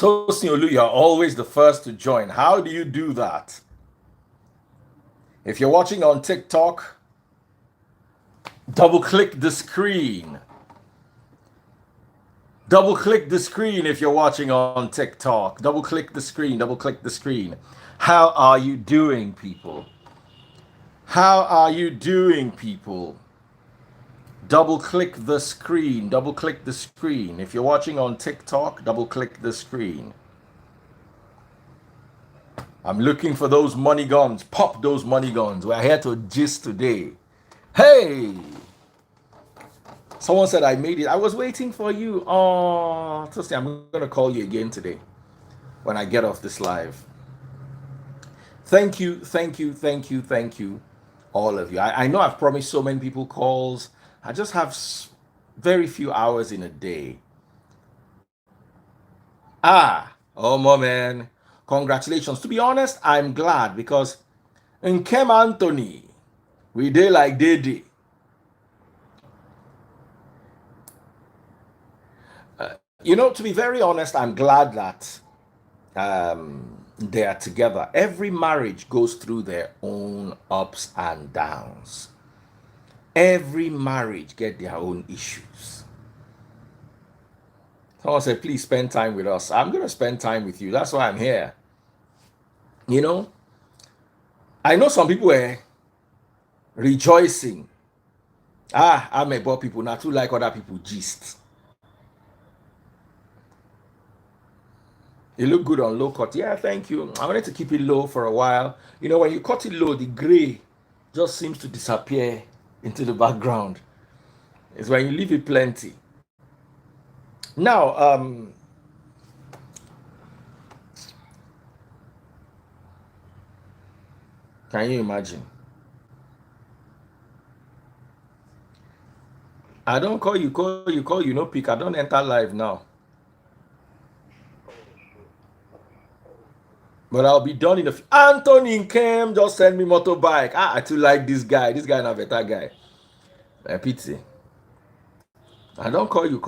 Tosin, you're always the first to join. How do you do that? If you're watching on TikTok, double click the screen. Double click the screen if you're watching on TikTok. Double click the screen. Double click the screen. How are you doing, people? How are you doing, people? Double click the screen. Double click the screen. If you're watching on TikTok, double click the screen. I'm looking for those money guns. Pop those money guns. We're here to gist today. Hey! Someone said I made it. I was waiting for you. Oh, Toasty, I'm going to call you again today when I get off this live. Thank you, all of you. I know I've promised so many people calls. I just have very few hours in a day. Oh, man. Congratulations. To be honest, I'm glad because in Kem Anthony, we did like they did. To be very honest, I'm glad that they are together. Every marriage goes through their own ups and downs. Every marriage get their own issues. Someone said, please spend time with us. I'm going to spend time with you. That's why I'm here. I know some people were rejoicing. I'm about people not to like other people gist. It look good on low cut. Yeah, thank you. I wanted to keep it low for a while. When you cut it low, the gray just seems to disappear into the background. It's when you leave it plenty. Now, can you imagine? I don't call you, no pick. I don't enter live now. But I'll be done in a few. Anthony came, just send me motorbike. I too like this guy. This guy not a better guy. Pity. I don't call you.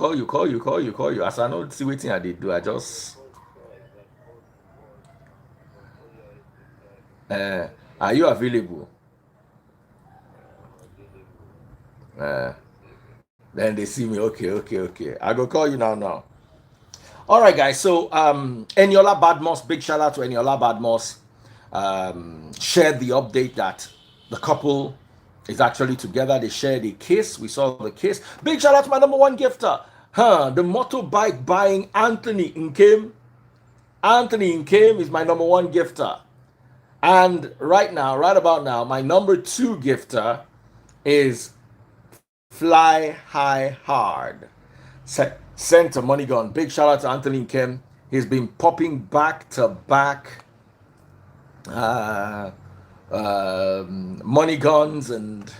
As I know see what I did do, I just are you available? Then they see me. Okay. I go call you now. All right, guys. So ENIOLA BADMUS, big shout out to ENIOLA BADMUS. Shared the update that the couple is actually together. They shared a kiss. We saw the kiss. Big shout out to my number one gifter. The motorbike buying Anthony Nkem. Anthony Nkem is my number one gifter. And right about now, my number two gifter is Fly High Hard. Sent a money gun. Big shout out to Anthony Nkem. He's been popping back to back money guns, and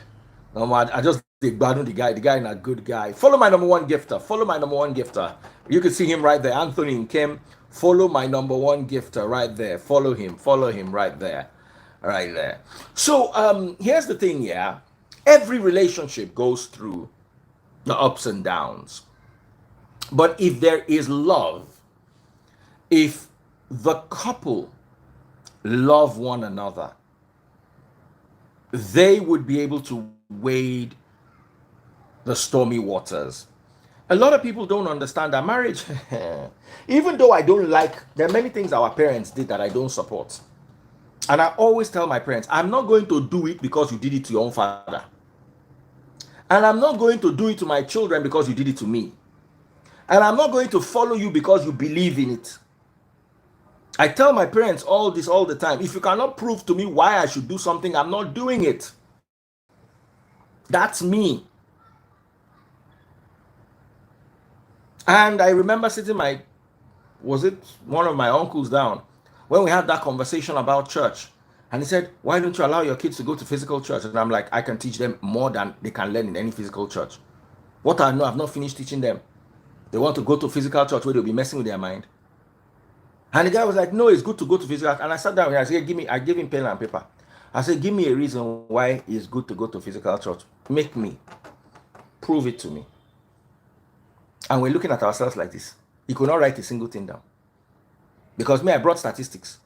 I just dig bad the guy. The guy is a good guy. Follow my number one gifter. You can see him right there, Anthony Nkem. Follow my number one gifter right there. Follow him right there. So here's the thing, yeah. Every relationship goes through the ups and downs. But if there is love, if the couple love one another, they would be able to wade the stormy waters. A lot of people don't understand that marriage, even though I don't like, there are many things our parents did that I don't support. And I always tell my parents, I'm not going to do it because you did it to your own father. And I'm not going to do it to my children because you did it to me. And I'm not going to follow you because you believe in it. I tell my parents all this all the time. If you cannot prove to me why I should do something, I'm not doing it. That's me. And I remember sitting was it one of my uncles down when we had that conversation about church. And he said, why don't you allow your kids to go to physical church? And I'm like, I can teach them more than they can learn in any physical church. What I know, I've not finished teaching them. They want to go to physical church where they'll be messing with their mind. And the guy was like, no, it's good to go to physical. And I sat down and I said, I gave him pen and paper. I said, give me a reason why it's good to go to physical church. Make me. Prove it to me. And we're looking at ourselves like this. He could not write a single thing down. Because me, I brought statistics.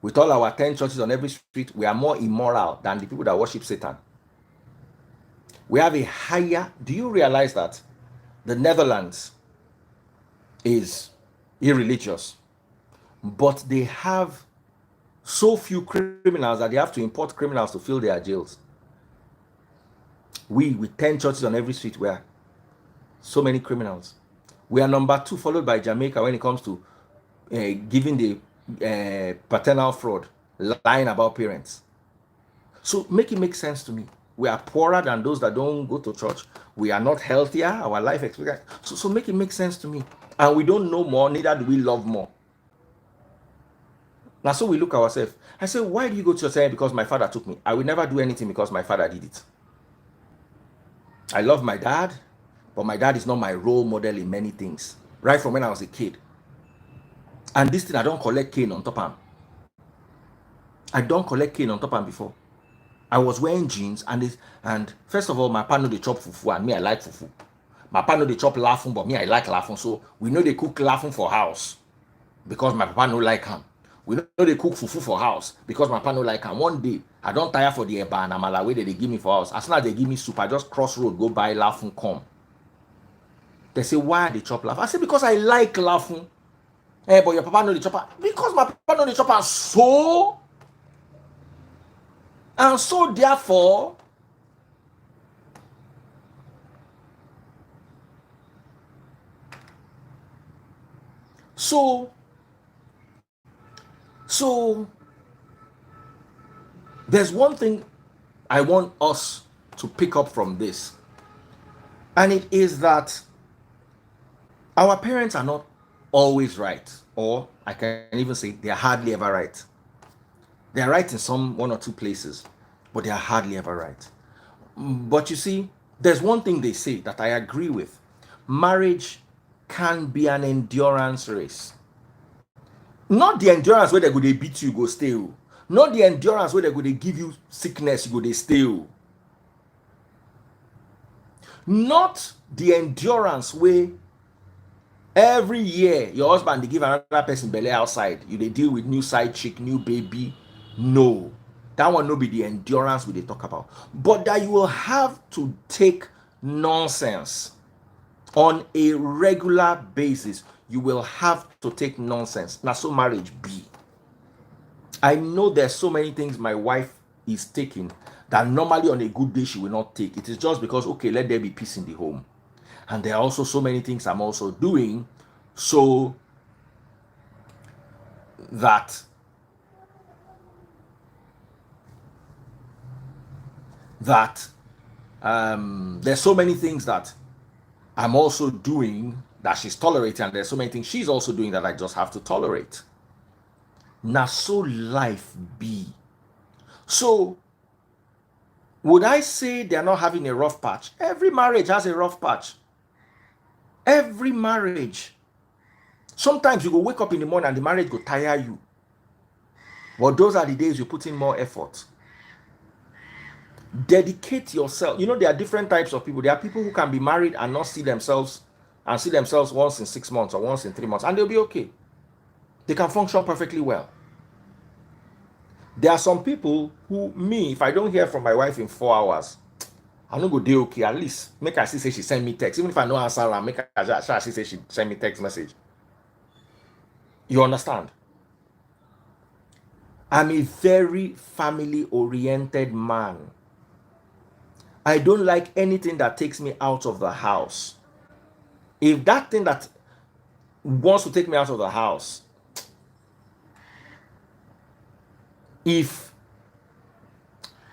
With all our 10 churches on every street, we are more immoral than the people that worship Satan. We have a higher, do you realize that the Netherlands is irreligious, but they have so few criminals that they have to import criminals to fill their jails? We, with 10 churches on every street, where so many criminals. We are number 2, followed by Jamaica when it comes to giving the paternal fraud, lying about parents. So make it make sense to me. We are poorer than those that don't go to church. We are not healthier, our life experience. So make it make sense to me. And we don't know more, neither do we love more. Now, so we look ourselves. I say, why do you go to church? Because my father took me. I will never do anything because my father did it. I love my dad, but my dad is not my role model in many things. Right from when I was a kid. And this thing, I don't collect cane on top of him. I don't collect cane on top of him before. I was wearing jeans, and first of all, my papa know they chop fufu, and me, I like fufu. My papa know they chop lafun, but me, I like lafun. So we know they cook lafun for house because my papa no like him. We know they cook fufu for house because my papa no like him. One day, I don't tire for the eba and amala way that they give me for house. As soon as they give me soup, I just cross road, go buy lafun, come. They say, why they chop lafun? I say, because I like lafun. Hey, but your papa know the chopper. Because my papa know the chopper, so... And so therefore, so there's one thing I want us to pick up from this, and it is that our parents are not always right, or I can even say they are hardly ever right. They are right in some 1 or 2 places, but they are hardly ever right. But you see, there's one thing they say that I agree with. Marriage can be an endurance race. Not the endurance where they go they beat you, go stay. Not the endurance where they go they give you sickness, you go they stay. Not the endurance where every year your husband they give another person belly outside. You they deal with new side chick, new baby. No, that one no be the endurance we they talk about. But that you will have to take nonsense on a regular basis. You will have to take nonsense. Now, so marriage be. I know there's so many things my wife is taking that normally on a good day she will not take. It is just because, okay, let there be peace in the home. And there are also so many things I'm also doing so that there's so many things that I'm also doing that she's tolerating, and there's so many things she's also doing that I just have to tolerate. Now, so life be. So, would I say they're not having a rough patch? Every marriage has a rough patch. Every marriage. Sometimes you go wake up in the morning and the marriage go tire you. But those are the days you put in more effort. Dedicate yourself. You know, there are different types of people. There are people who can be married and not see themselves once in 6 months or once in 3 months, and they'll be okay. They can function perfectly well. There are some people who, if I don't hear from my wife in 4 hours, I'm not go dey okay. At least make her see say she send me text. Even if I know answer her, make her see say she send me text message. You understand? I'm a very family-oriented man. I don't like anything that takes me out of the house. If that thing that wants to take me out of the house, if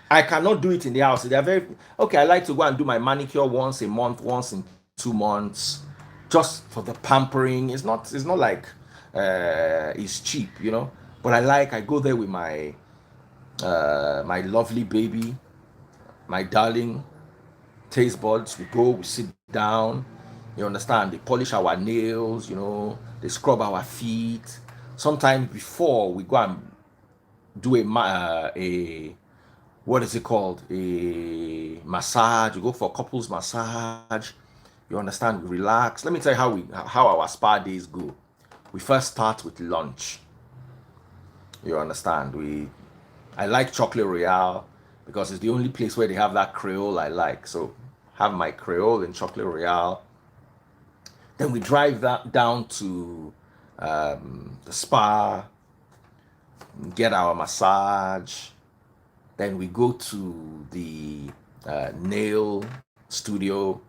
I cannot do it in the house, they are very okay. I like to go and do my manicure once a month, once in 2 months, just for the pampering. It's not like it's cheap, you know. But I go there with my my lovely baby, my darling taste buds. We sit down, you understand? They polish our nails, you know, they scrub our feet. Sometimes before we go and do a what is it called? A massage. You go for couples massage. You understand? We relax. Let me tell you how our spa days go. we first start with lunch. You understand? I like chocolate royale because it's the only place where they have that Creole I like. So have my Creole and chocolate royale. Then we drive that down to the spa, get our massage. Then we go to the nail studio,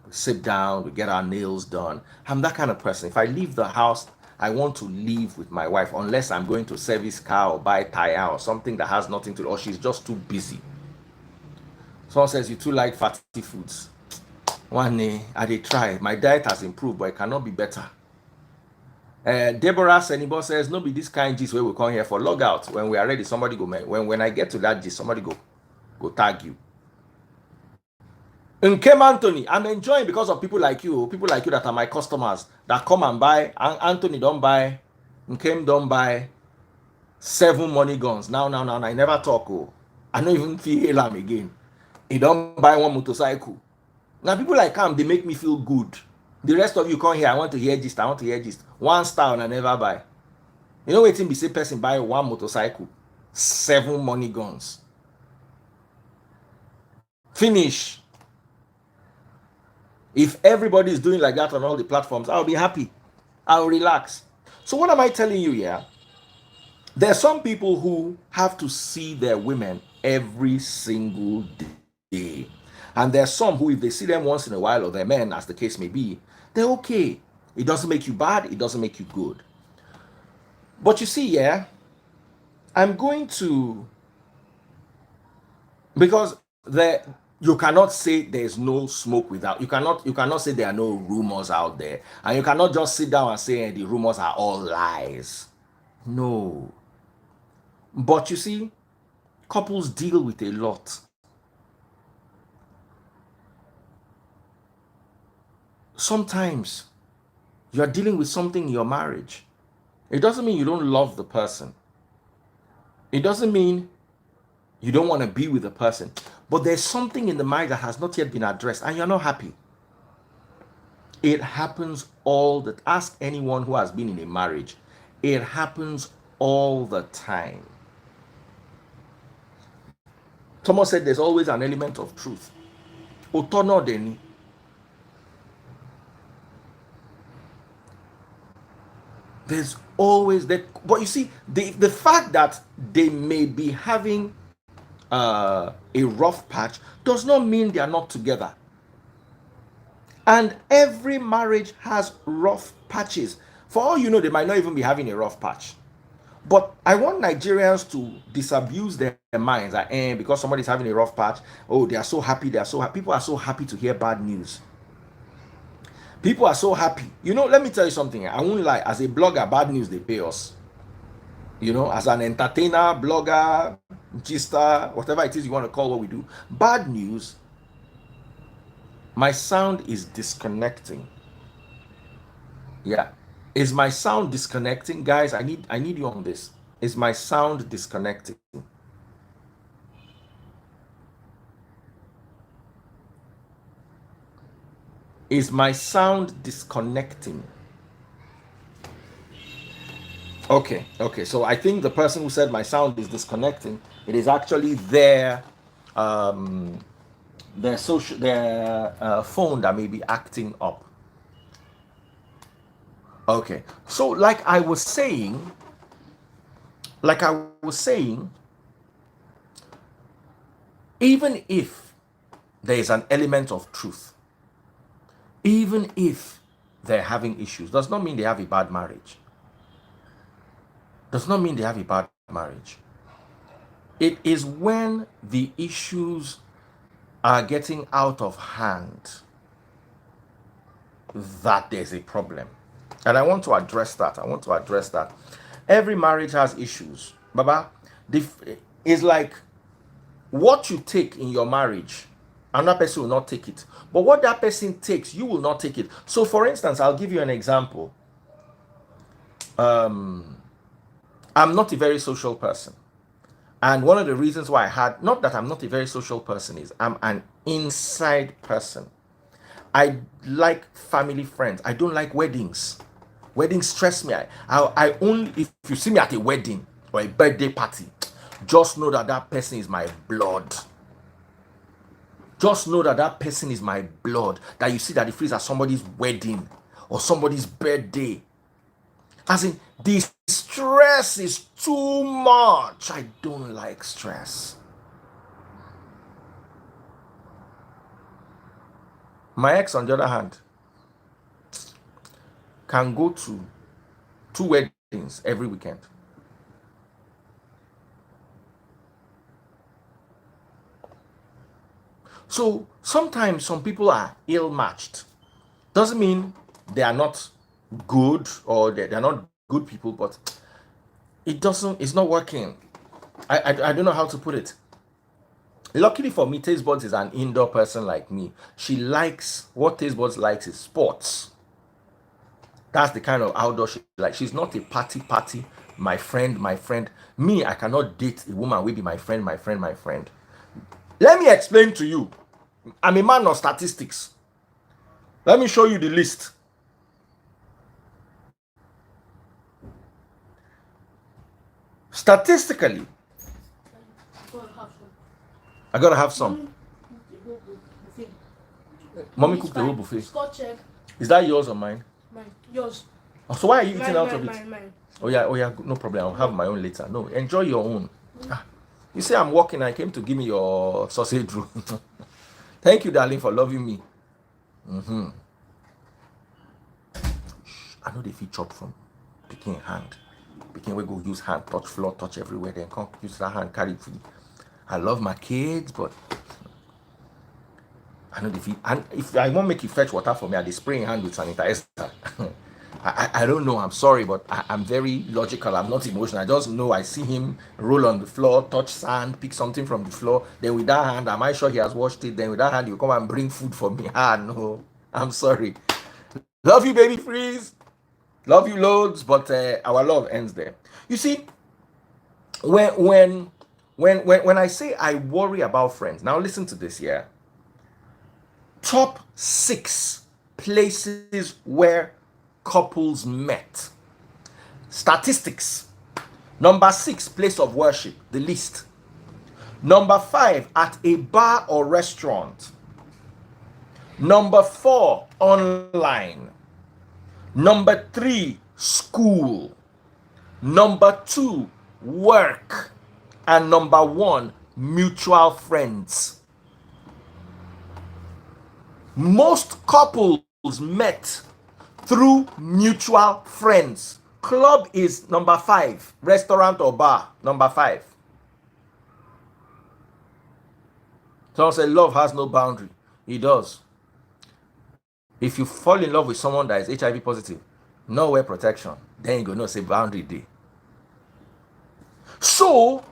sit down, we get our nails done. I'm that kind of person. If I leave the house, I want to leave with my wife, unless I'm going to service car or buy tire or something that has nothing to do, or she's just too busy. Someone says you too like fatty foods. One day I did try. My diet has improved, but it cannot be better. Deborah Senibor says, no be this kind gist where we come here for log out. When we are ready, somebody go. When I get to that gist, somebody go tag you. Nkem Anthony, I'm enjoying because of people like you that are my customers that come and buy. Anthony don't buy, Nkem don't buy 7 money guns. Now, I never talk. I don't even feel him again. He don't buy 1 motorcycle. Now people like him, they make me feel good. The rest of you come here, I want to hear gist. 1 star and I never buy. You know waiting be say person buy 1 motorcycle, 7 money guns. Finish. If everybody is doing like that on all the platforms, I'll be happy. I'll relax. So what am I telling you here? There are some people who have to see their women every single day. And there are some who, if they see them once in a while, or their men, as the case may be, they're okay. It doesn't make you bad. It doesn't make you good. But you see, yeah, I'm going to, because you cannot say there's no smoke without, you cannot say there are no rumors out there, and you cannot just sit down and say the rumors are all lies. No. But you see, couples deal with a lot. Sometimes you're dealing with something in your marriage. It doesn't mean you don't love the person. It doesn't mean you don't want to be with the person. But there's something in the marriage that has not yet been addressed, and you're not happy. It happens all the time. Ask anyone who has been in a marriage. It happens all the time. Thomas said there's always an element of truth. Otono deni. There's always that. But you see, the fact that they may be having a rough patch does not mean they are not together. And every marriage has rough patches. For all you know, they might not even be having a rough patch. But I want Nigerians to disabuse their minds that because somebody's having a rough patch, oh, they are so happy, people are so happy to hear bad news. People are so happy. You know, let me tell you something. I won't lie. As a blogger, bad news, they pay us. You know, as an entertainer, blogger, gister, whatever it is you want to call what we do. Bad news, my sound is disconnecting. Yeah. Is my sound disconnecting? Guys, I need you on this. Is my sound disconnecting? Is my sound disconnecting? Okay. So I think the person who said my sound is disconnecting, it is actually their phone that may be acting up. Okay. So like I was saying, even if there is an element of truth, even if they're having issues, does not mean they have a bad marriage. Does not mean they have a bad marriage. It is when the issues are getting out of hand that there's a problem. And I want to address that. Every marriage has issues. Baba, it's like what you take in your marriage, another person will not take it. But what that person takes, you will not take it. So for instance, I'll give you an example. I'm not a very social person. And one of the reasons why not that I'm not a very social person, is I'm an inside person. I like family friends. I don't like weddings. Weddings stress me. I only, if you see me at a wedding or a birthday party, just know that that person is my blood. Just know that that person is my blood. That you see that it feels at somebody's wedding or somebody's birthday. As in, the stress is too much. I don't like stress. My ex, on the other hand, can go to 2 weddings every weekend. So sometimes some people are ill-matched. Doesn't mean they are not good or they're not good people, but it's not working. I don't know how to put it. Luckily for me, Taste Buds is an indoor person like me. She likes, what Taste Buds likes is sports. That's the kind of outdoor she like. She's not a party, my friend. Me, I cannot date a woman will be my friend. Let me explain to you. I'm a man of statistics. Let me show you the list. Statistically, I gotta have some. Mommy cooked the whole buffet. Is that yours or mine? Mine. Yours. Oh, so why are you eating out of it? Mine. Oh yeah, no problem. I'll have my own later. No, enjoy your own. You say I'm working. I came to give me your sausage roll. Thank you, darling, for loving me. I know they feel chopped from picking hand. Picking we go use hand, touch floor, touch everywhere. Then come use that hand, carry food. I love my kids, but I know they feel. And if I won't make you fetch water for me, I spray in hand with sanitizer. I don't know. I'm sorry, but I'm very logical. I'm not emotional. I just know I see him roll on the floor, touch sand, pick something from the floor. Then with that hand, am I sure he has washed it? Then with that hand, you come and bring food for me. No, I'm sorry. Love you, baby freeze. Love you loads, but our love ends there. You see, when I say I worry about friends, now listen to this here. Top 6 places where couples met. Statistics. Number 6, place of worship, the list. Number 5, at a bar or restaurant. Number 4, online. Number 3, school. Number 2, work. And number 1, mutual friends. Most couples met through mutual friends. Club is number 5. Restaurant or bar, number 5. Someone said love has no boundary. It does. If you fall in love with someone that is HIV positive, no wear protection, then you go no say boundary day. So,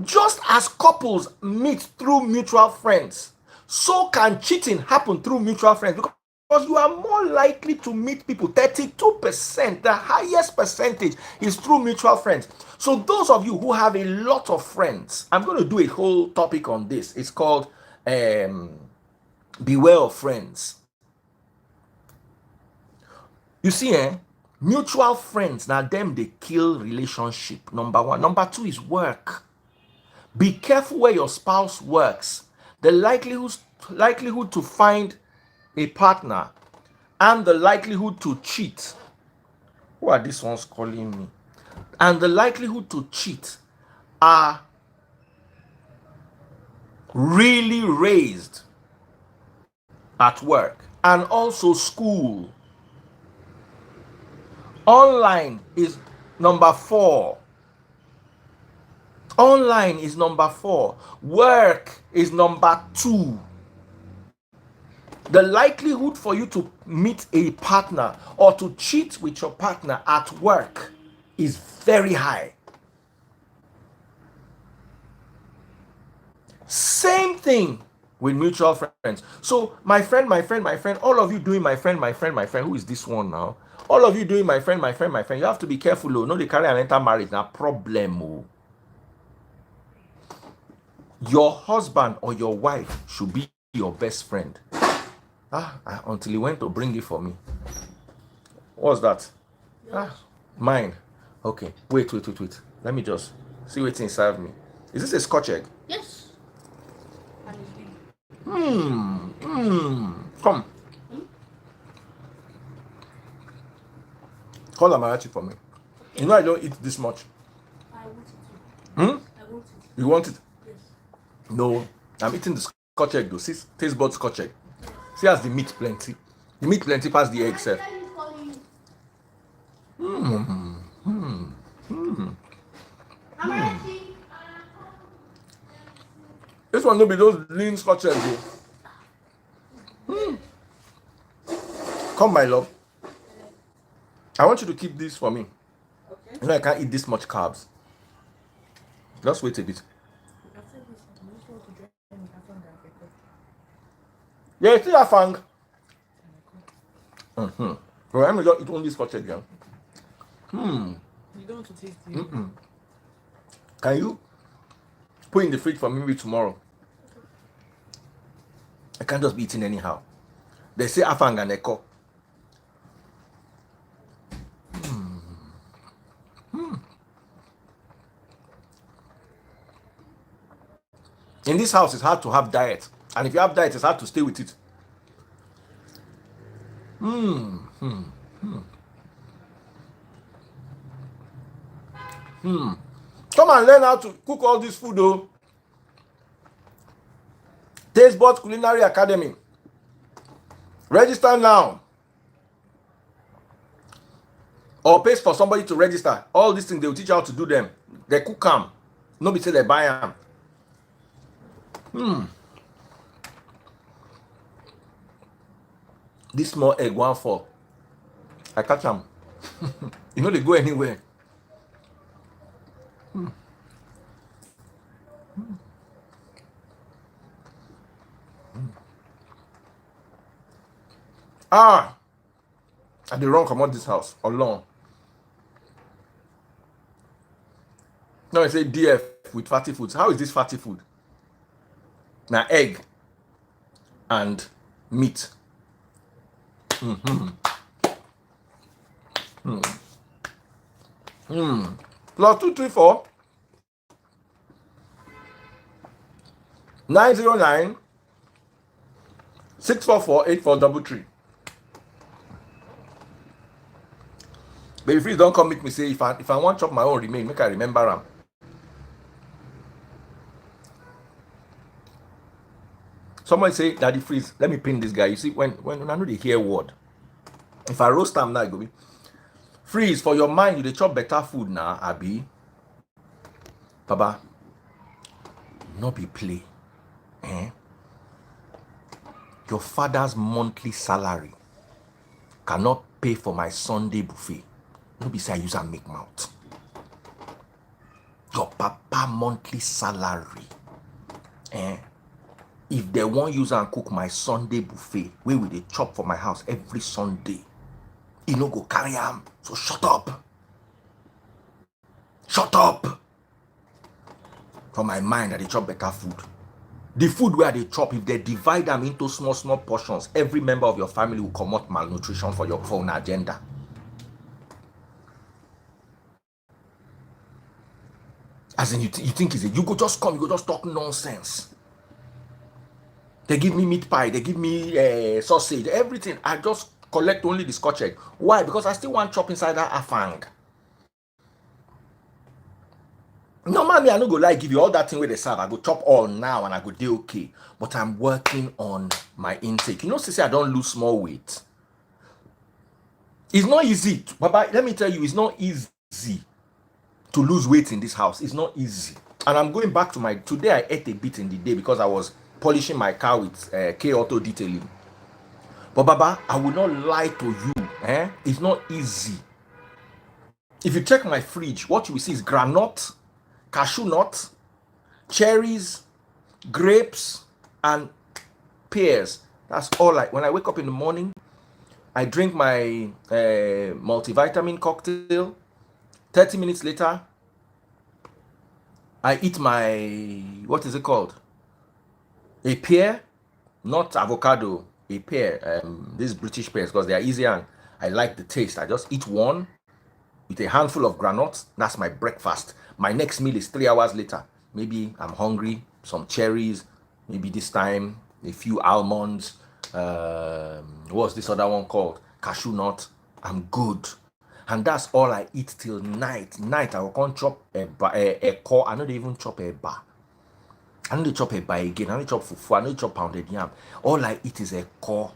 just as couples meet through mutual friends, so can cheating happen through mutual friends, because you are more likely to meet people. 32%, the highest percentage is through mutual friends. So those of you who have a lot of friends, I'm going to do a whole topic on this. It's called Beware of Friends. You see, mutual friends, now them they kill relationship. Number 1. Number 2 is work. Be careful where your spouse works. The likelihood to find a partner and the likelihood to cheat. Who are these ones calling me? And the likelihood to cheat are really raised at work and also school. Online is number 4. Online is number 4. Work is number 2. The likelihood for you to meet a partner or to cheat with your partner at work is very high. Same thing with mutual friends. So my friend, all of you doing my friend, who is this one now? All of you doing my friend, you have to be careful. No, they carry and enter marriage. Now problem. Your husband or your wife should be your best friend. Until he went to bring it for me. What's that? Ah, mine. Okay. Wait. Let me just see what's inside me. Is this a Scotch egg? Yes. Come. Call Amarachi for me. You know I don't eat this much. I want it too. Hmm? I want it. You want it? Yes. No. I'm eating the Scotch egg though. See, taste bud Scotch egg. See, has the meat plenty. The meat plenty past the egg, sir. This one will be those lean Scotch eggs. Come, my love. I want you to keep this for me. Okay. You know I can't eat this much carbs. Just wait a bit. Yeah, see that fang. Well, I'm just eat only Scotch egg. You don't want to taste it. Can you put in the fridge for me maybe tomorrow? I can't just be eating anyhow. They say afang and echo. In this house, it's hard to have diet. And if you have diet, it's hard to stay with it. Come and learn how to cook all this food, though. Taste Buds Culinary Academy. Register now. Or pay for somebody to register. All these things, they will teach you how to do them. They cook them. Nobody say they buy them. This small egg, 1-4. I catch them. You know they go anywhere. I did wrong come out this house alone. Now I say DF with fatty foods. How is this fatty food? Now egg and meat. Plus 234 909 644 8433. Baby Freeze, don't come make me say if I want to chop my own remain, make I remember them. Someone say, Daddy Freeze, let me pin this guy. You see, when I know they hear word, if I roast them now, it go be Freeze, for your mind, you dey chop better food now, Abi. Baba, no be play. Your father's monthly salary cannot pay for my Sunday buffet. No be say I use and make mouth. Your papa monthly salary. If they won't use and cook my Sunday buffet, we will dey chop for my house every Sunday. You no go carry am. So shut up. Shut up. For my mind, I dey chop better food. The food where they chop, if they divide them into small portions, every member of your family will come out malnutrition for your own agenda. As in, you think it's you go just come, you go just talk nonsense. They give me meat pie, they give me sausage, everything. I just collect only the Scotch egg. Why? Because I still want chop inside that afang. Normally, I no go like give you all that thing where they serve. I go chop all now and I go do okay. But I'm working on my intake. You know, say I don't lose small weight. It's not easy. Baba, let me tell you, it's not easy to lose weight in this house. It's not easy. And I'm going back to my today. I ate a bit in the day because I was polishing my car with K Auto detailing. But Baba, I will not lie to you. It's not easy. If you check my fridge, what you will see is granite, cashew nut, cherries, grapes, and pears. That's all. When I wake up in the morning, I drink my multivitamin cocktail. 30 minutes later, I eat my, what is it called? A pear, not avocado, a pear. These British pears, because they are easier and I like the taste. I just eat one. with a handful of granuts. That's my breakfast. My next meal is 3 hours later. Maybe I'm hungry, some cherries, maybe this time a few almonds. What's this other one called? Cashew nut. I'm good. And that's all I eat till night. Night, I will come chop a core. I don't even chop a bar. I don't chop a bar again. I don't chop fufu. I don't chop pounded yam. All I eat is a core.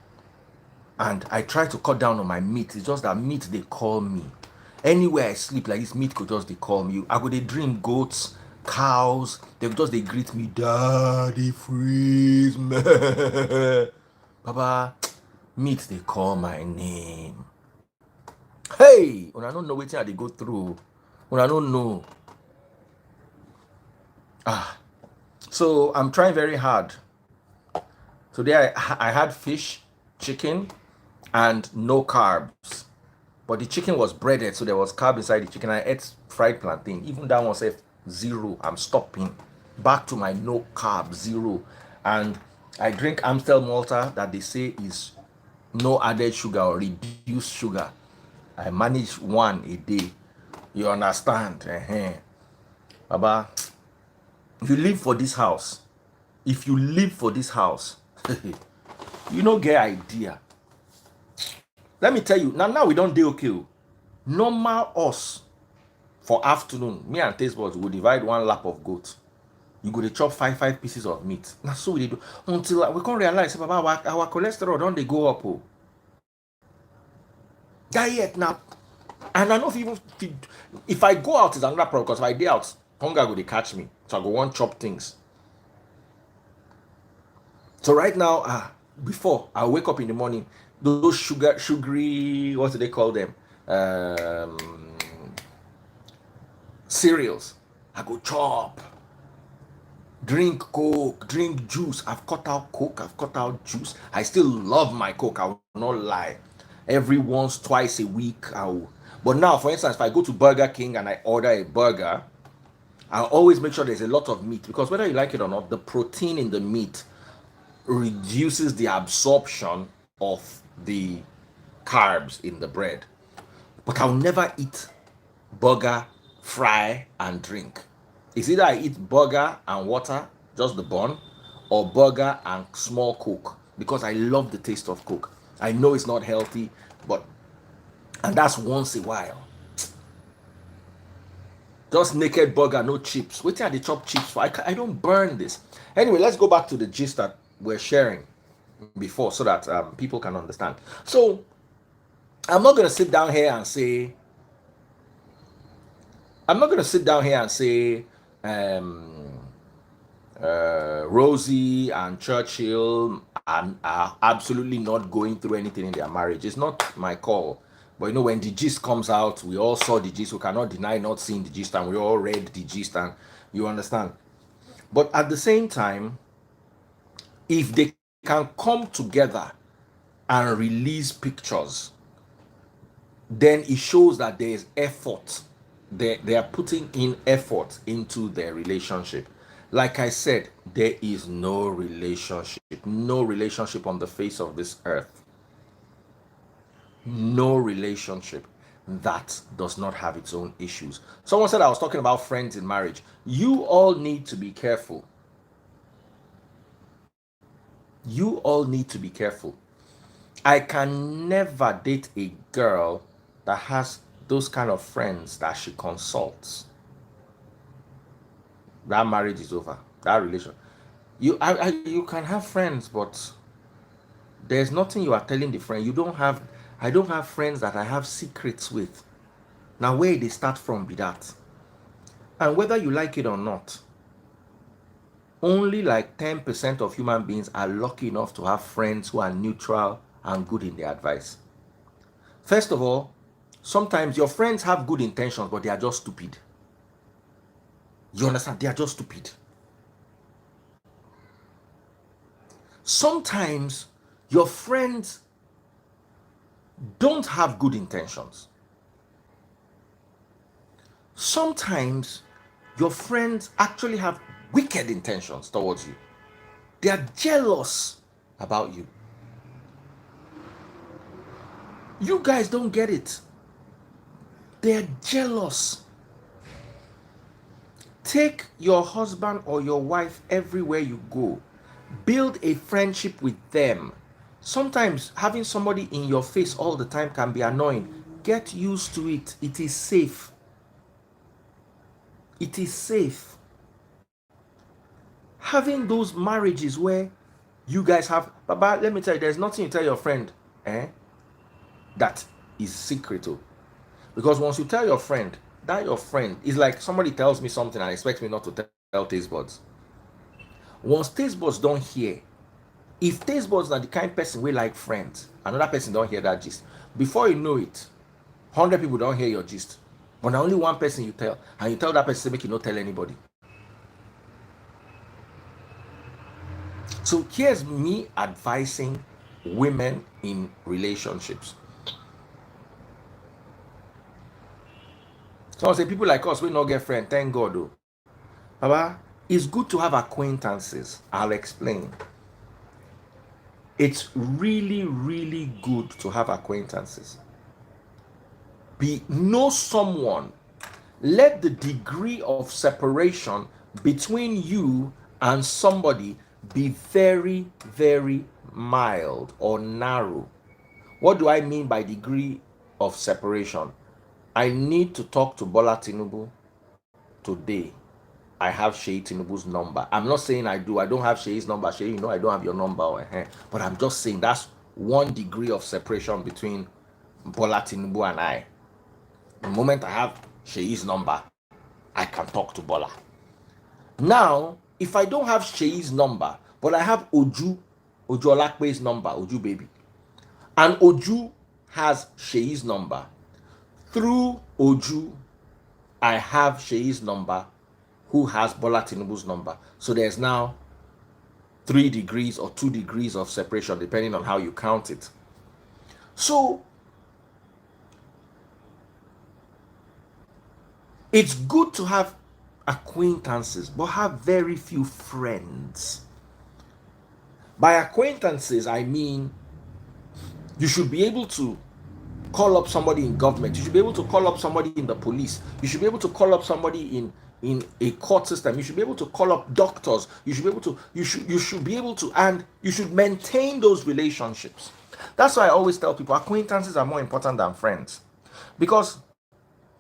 And I try to cut down on my meat. It's just that meat, they call me. Anywhere I sleep like this, meat could just, they call me. I go, they dream goats, cows. They just, they greet me, Daddy, freeze me. Baba, meat, they call my name. Hey, when I don't know what they go through, when I don't know. So I'm trying very hard. Today I had fish, chicken, and no carbs. But the chicken was breaded, so there was carb inside the chicken. I ate fried plantain. Even that one said 0. I'm stopping. Back to my no carb, 0. And I drink Amstel Malta that they say is no added sugar or reduced sugar. I manage 1 a day. You understand? Baba, if you live for this house, you no get idea. Let me tell you, now we don't do okay. Normal us for afternoon, me and taste buds will divide 1 lap of goat. You go to chop 5 pieces of meat. That's so we do until we can't realize, Baba, our cholesterol don't they go up. Diet now. And I know if I go out, it's another problem, because if I day out, hunger will they catch me. So I go want chop things. So right now, before I wake up in the morning, those sugary, what do they call them? Cereals. I go chop. Drink Coke, drink juice. I've cut out Coke, I've cut out juice. I still love my Coke, I will not lie. Every once, twice a week, but now, for instance, if I go to Burger King and I order a burger, I'll always make sure there's a lot of meat, because whether you like it or not, the protein in the meat reduces the absorption of the carbs in the bread. But I'll never eat burger, fry, and drink. It's either I eat burger and water, just the bun, or burger and small Coke, because I love the taste of Coke. I know it's not healthy, and that's once a while. Just naked burger, no chips. Wait till they chop chips for. I don't burn this. Anyway, let's go back to the gist that we're sharing before, so that people can understand. So I'm not going to sit down here and say Rosy and Churchill are absolutely not going through anything in their marriage. It's not my call. But when the gist comes out, we all saw the gist. We cannot deny not seeing the gist, and we all read the gist, and you understand. But at the same time, if they can come together and release pictures, then it shows that there is effort. They are putting in effort into their relationship. Like I said, there is no relationship on the face of this earth, no relationship that does not have its own issues. Someone said I was talking about friends in marriage. You all need to be careful. You all need to be careful. I can never date a girl that has those kind of friends that she consults. That marriage is over. That relation. You can have friends, but there's nothing you are telling the friend. I don't have friends that I have secrets with. Now where they start from be that. And whether you like it or not, only like 10% of human beings are lucky enough to have friends who are neutral and good in their advice. First of all, sometimes your friends have good intentions, but they are just stupid. You understand? They are just stupid. Sometimes your friends don't have good intentions. Sometimes your friends actually have wicked intentions towards you. They are jealous about you. You guys don't get it. They're jealous. Take your husband or your wife everywhere you go. Build a friendship with them. Sometimes having somebody in your face all the time can be annoying. Get used to it. It is safe. It is safe. Having those marriages where you guys have, Baba, let me tell you, there's nothing you tell your friend that is secret. Because once you tell your friend, that your friend is like somebody tells me something and expects me not to tell taste buds. Once taste buds don't hear, if taste buds are the kind person we like friends, another person don't hear that gist. Before you know it, 100 people don't hear your gist. But now only one person you tell, and you tell that person to make you not tell anybody. So here's me advising women in relationships. So I say people like us, we not get friends, thank God though. Baba, it's good to have acquaintances. I'll explain. It's really, really good to have acquaintances. Know someone. Let the degree of separation between you and somebody be very, very mild or narrow. What do I mean by degree of separation? I need to talk to Bola Tinubu today. I have Sheyi Tinubu's number. I'm not saying I do. I don't have Sheyi's number. Sheyi, you know I don't have your number. But I'm just saying that's one degree of separation between Bola Tinubu and I. The moment I have Sheyi's number, I can talk to Bola. Now, if I don't have Sheyi's number, but I have Oju Olakpe's number, Oju baby, and Oju has Sheyi's number, through Oju, I have Sheyi's number, who has Bola Tinubu's number. So there's now 3 degrees or 2 degrees of separation, depending on how you count it. So it's good to have acquaintances, but have very few friends. By acquaintances, I mean you should be able to call up somebody in government. You should be able to call up somebody in the police. You should be able to call up somebody in a court system. You should be able to call up doctors. You should be able to, you should be able to, and you should maintain those relationships. That's why I always tell people acquaintances are more important than friends. Because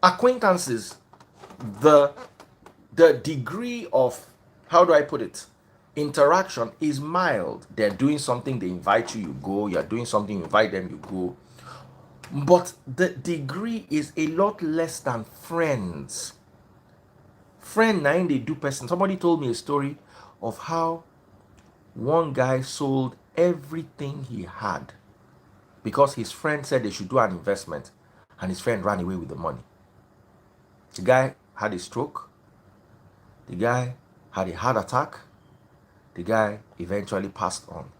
acquaintances, the degree of, how do I put it, interaction is mild. They're doing something, they invite you, you go. You're doing something, you invite them, you go. But the degree is a lot less than friends. Friend 9 they do person. Somebody told me a story of how one guy sold everything he had because his friend said they should do an investment, and his friend ran away with the money. The guy had a stroke. The guy had a heart attack. The guy eventually passed on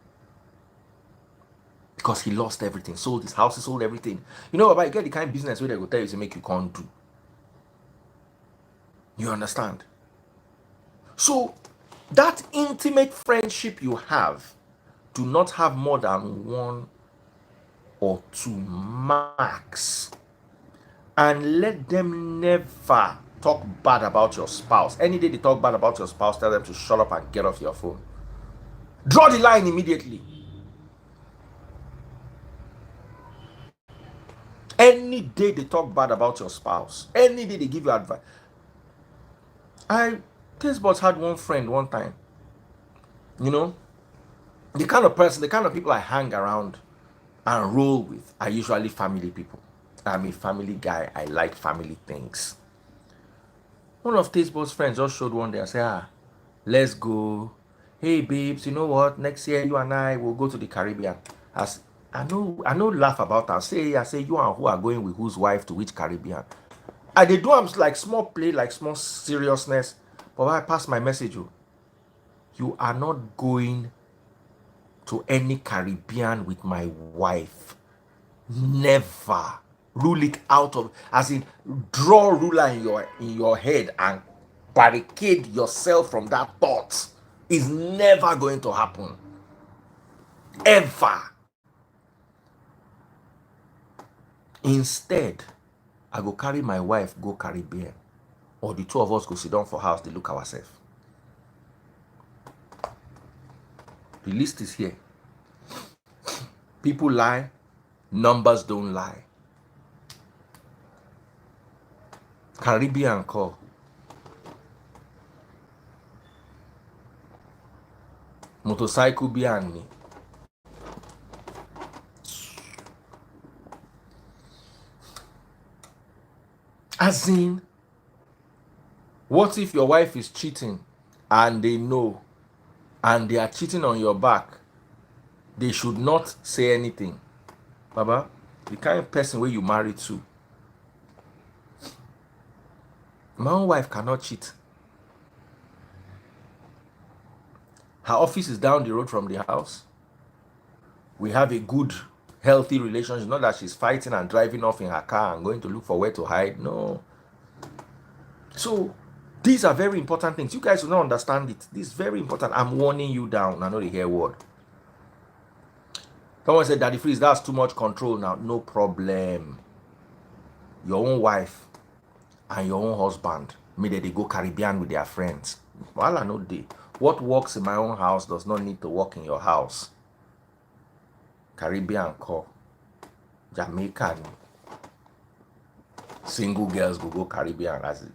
because he lost everything. Sold his house, he sold everything. You know, about get the kind of business where they go tell you to make you can't do. You understand? So that intimate friendship you have, do not have more than 1 or 2 max. And let them never talk bad about your spouse. Any day they talk bad about your spouse, tell them to shut up and get off your phone. Draw the line immediately. Any day they talk bad about your spouse, any day they give you advice. Taste buds had one friend one time. You know, the kind of person, the kind of people I hang around and roll with are usually family people. I'm a family guy. I like family things. One of Taste buds' friends just showed one day and said, let's go. Hey babes, you know what? Next year you and I will go to the Caribbean. As I know laugh about that. I say you and who are going with whose wife to which Caribbean. They do like small play, like small seriousness. But when I pass my message, you are not going to any Caribbean with my wife. Never. Rule it out of, as in draw a ruler in your head and barricade yourself from that thought. Is never going to happen. Ever. Instead, I go carry my wife go Caribbean, or the two of us go sit down for house, they look ourselves. The list is here. People lie, numbers don't lie. Caribbean call. Motorcycle behind me. As in, what if your wife is cheating and they know, and they are cheating on your back? They should not say anything. Baba, the kind of person where you marry to, my own wife cannot cheat. Her office is down the road from the house. We have a good, healthy relationship. Not that she's fighting and driving off in her car and going to look for where to hide. No. So, these are very important things. You guys will not understand it. This is very important. I'm warning you down. I know the hear word. Someone said, Daddy Freeze, that's too much control now. No problem. Your own wife and your own husband, maybe they go Caribbean with their friends. Well, I know what works in my own house does not need to work in your house. Caribbean call. Jamaican. Single girls go Caribbean as it.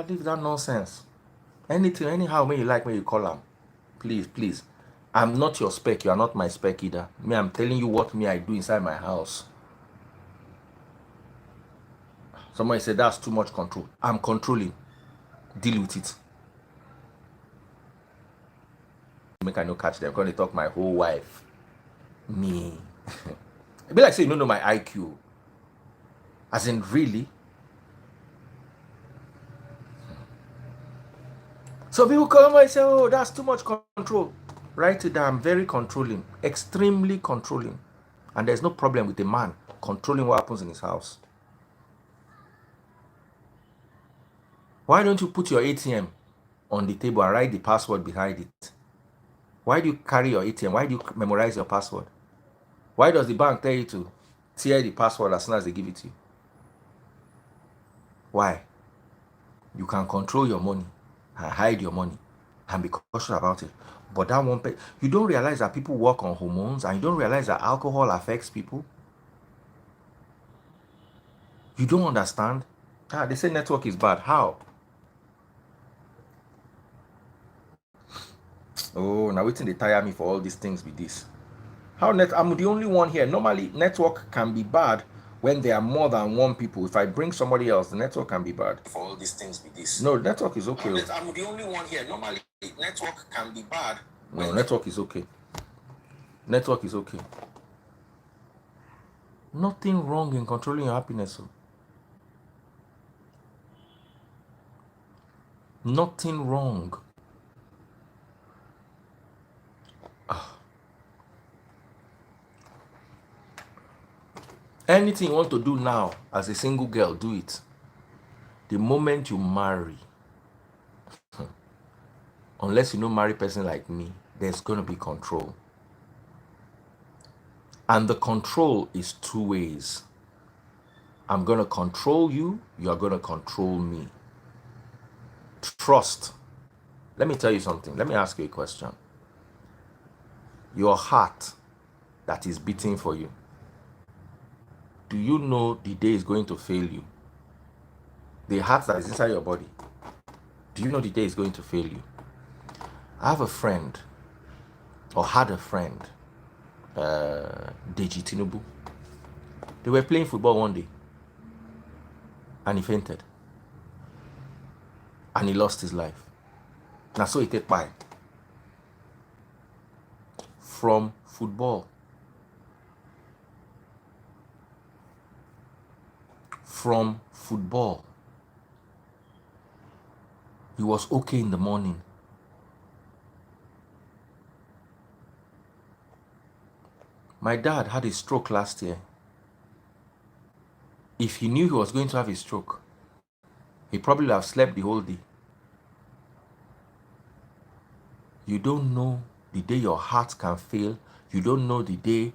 Leave that nonsense. Anything, anyhow, when you like, when you call them. Please, please. I'm not your spec. You are not my spec either. Me, I'm telling you what I do inside my house. Somebody said that's too much control. I'm controlling. Deal with it. Make I no catch them. Because they talk my whole wife. Me. It be like say you don't know my IQ. As in, really? So people come and say, oh, that's too much control. Write it down. I'm very controlling. Extremely controlling. And there's no problem with a man controlling what happens in his house. Why don't you put your ATM on the table and write the password behind it? Why do you carry your ATM? Why do you memorize your password? Why does the bank tell you to tear the password as soon as they give it to you? Why? You can control your money and hide your money and be cautious about it. But that one, you don't realize that people work on hormones, and you don't realize that alcohol affects people. You don't understand. They say network is bad. How? Oh, now waiting they tire me for all these things with this. How I'm the only one here. Normally, network can be bad when there are more than one people. If I bring somebody else, the network can be bad. For all these things with this. No, network is okay. I'm the only one here. Normally, network can be bad. No, network is okay. Network is okay. Nothing wrong in controlling your happiness. Nothing wrong. Anything you want to do now as a single girl, do it. The moment you marry, unless you know marry person like me, there's going to be control. And the control is two ways. I'm going to control you, you're going to control me. Trust. Let me tell you something. Let me ask you a question. Your heart that is beating for you, do you know the day is going to fail you? The heart that is inside your body, do you know the day is going to fail you? I have a friend, or had a friend, Deji Tinubu. They were playing football one day, and he fainted. And he lost his life. Now, so he take by from football. From football. He was okay in the morning. My dad had a stroke last year. If he knew he was going to have a stroke, he probably would have slept the whole day. You don't know the day your heart can fail. You don't know the day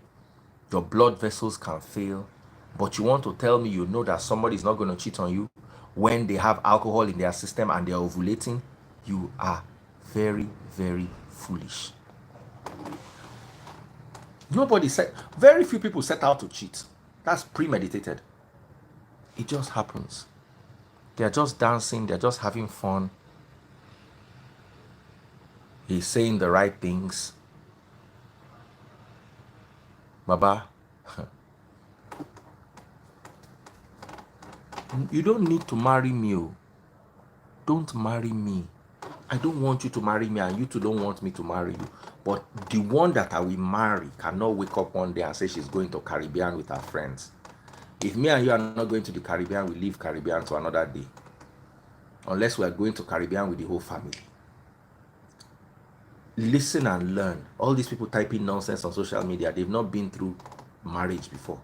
Your blood vessels can fail. But you want to tell me you know that somebody is not going to cheat on you when they have alcohol in their system and they're ovulating? You are very, very foolish. Nobody said, very few people set out to cheat. That's premeditated. It just happens. They're just dancing, they're just having fun. He's saying the right things. Baba, you don't need to marry me. Don't marry me. I don't want you to marry me, and you two don't want me to marry you. But the one that I will marry cannot wake up one day and say she's going to Caribbean with her friends. If me and you are not going to the Caribbean, we leave Caribbean to another day. Unless we are going to Caribbean with the whole family. Listen and learn. All these people typing nonsense on social media, they've not been through marriage before.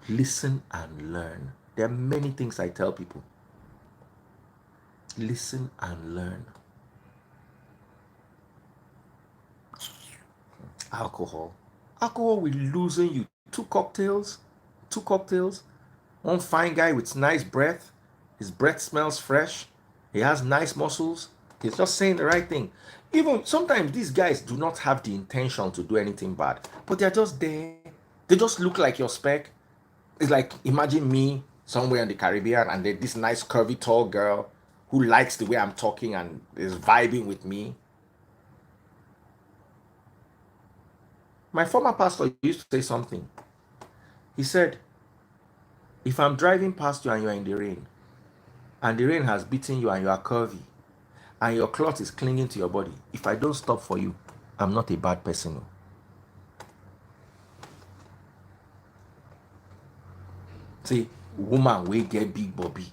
Listen and learn. There are many things I tell people. Listen and learn. Alcohol will loosen you. Two cocktails. One fine guy with nice breath. His breath smells fresh. He has nice muscles. He's just saying the right thing. Even sometimes these guys do not have the intention to do anything bad, but they're just there. They just look like your spec. It's like, imagine me somewhere in the Caribbean and there's this nice curvy tall girl who likes the way I'm talking and is vibing with me. My former pastor used to say something. He said, if I'm driving past you and you're in the rain, and the rain has beaten you and you are curvy, and your cloth is clinging to your body, if I don't stop for you, I'm not a bad person. See, woman will get big bobby,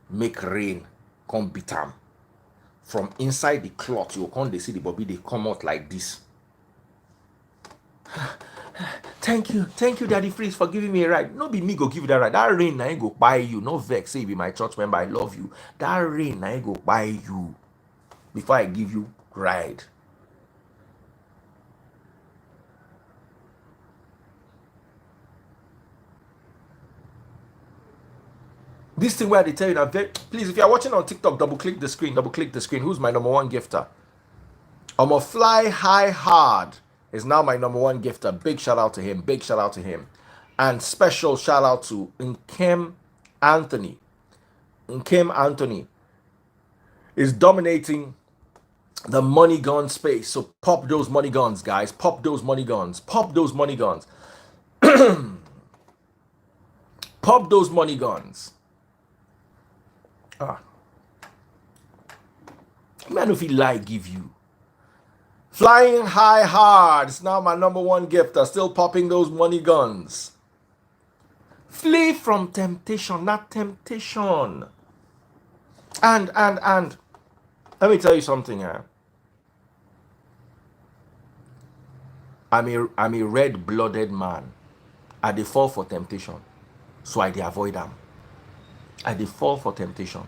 make rain, come beat them. From inside the cloth, you can't see the bobby, they come out like this. Thank you, Daddy Freeze, for giving me a ride. No be me go give you that ride. That rain, I ain't go buy you. No vex, say you be my church member, I love you. That rain, I ain't go buy you before I give you ride. This thing where they tell you that, please, if you are watching on TikTok, double click the screen. Who's my number one gifter? I'm a fly high hard is now my number one gifter. Big shout out to him. And special shout out to Nkem Anthony. Nkem Anthony is dominating the money gun space. So pop those money guns, guys. Pop those money guns. Pop those money guns. Man, if he lie, give you. Flying high hard. It's now my number one gifter. Still popping those money guns. Flee from temptation, not temptation. And let me tell you something here. I'm a red-blooded man. I dey fall for temptation, so I dey avoid them. I dey fall for temptation.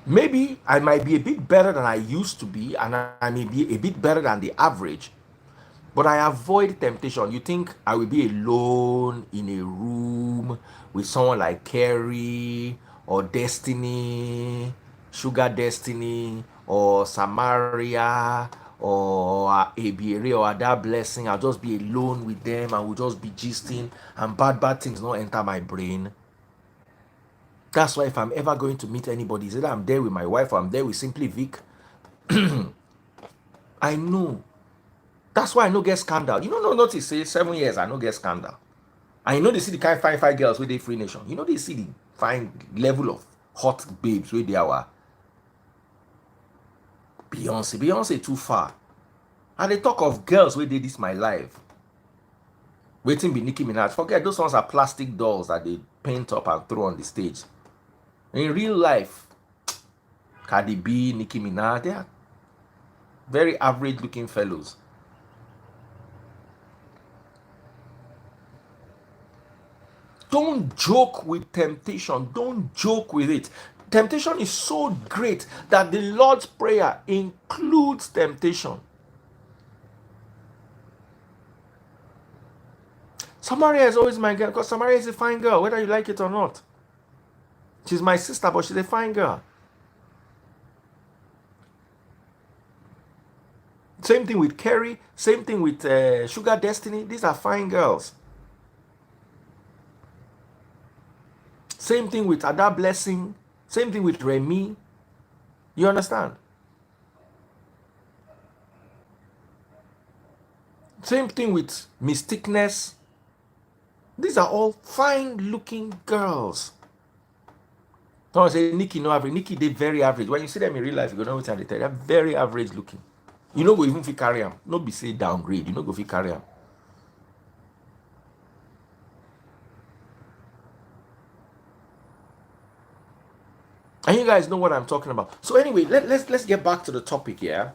Maybe I might be a bit better than I used to be, and I may be a bit better than the average, but I avoid temptation. You think I will be alone in a room with someone like Carrie or Destiny, Sugar Destiny, or Samaria, or Abiere, or Ada Blessing? I'll just be alone with them and we'll just be gisting, and bad things not enter my brain. That's why if I'm ever going to meet anybody, either I'm there with my wife or I'm there with Simply Vic, I know. That's why I no get scandal. You know, no notice, say 7 years, I no get scandal. I know they see the kind of fine girls with the Free Nation. You know they see the fine level of hot babes with they are. Beyonce too far. And they talk of girls where they this my life. Waiting be Nicki Minaj. Forget those ones are plastic dolls that they paint up and throw on the stage. In real life, Cardi B, Nicki Minaj, they are very average looking fellows. Don't joke with temptation. Don't joke with it. Temptation is so great that the Lord's Prayer includes temptation. Samaria is always my girl because Samaria is a fine girl, whether you like it or not. She's my sister, but she's a fine girl. Same thing with Kerry. Same thing with Sugar Destiny. These are fine girls. Same thing with Ada Blessing. Same thing with Remy. You understand? Same thing with Mysticness. These are all fine-looking girls. Someone say Nikki no average. Nikki they very average. When you see them in real life, you go know what they tell. They're very average looking. You know go even fit carry them. No be say downgrade. You know go fit carry them. And you guys know what I'm talking about. So anyway, let's get back to the topic here.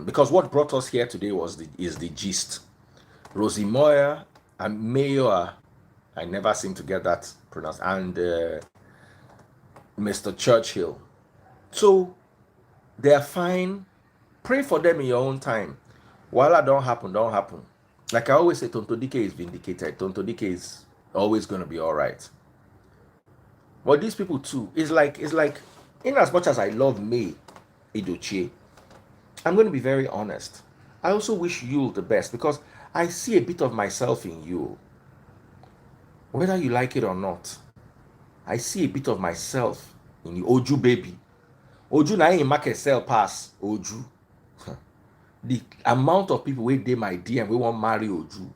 Because what brought us here today is the gist. Rosy Meurer and Meurer, I never seem to get that pronounced, and Mr. Churchill. So they're fine. Pray for them in your own time. While that don't happen, don't happen. Like I always say, Tonto Dike is vindicated. Tonto Dike is always gonna be all right. But these people too, it's like in as much as I love May Edochie, I'm going to be very honest. I also wish you the best because I see a bit of myself in you. Whether you like it or not, I see a bit of myself in you. Oju baby. Oju na in market sell pass. Oju. The amount of people wait they my DM we want marry Oju.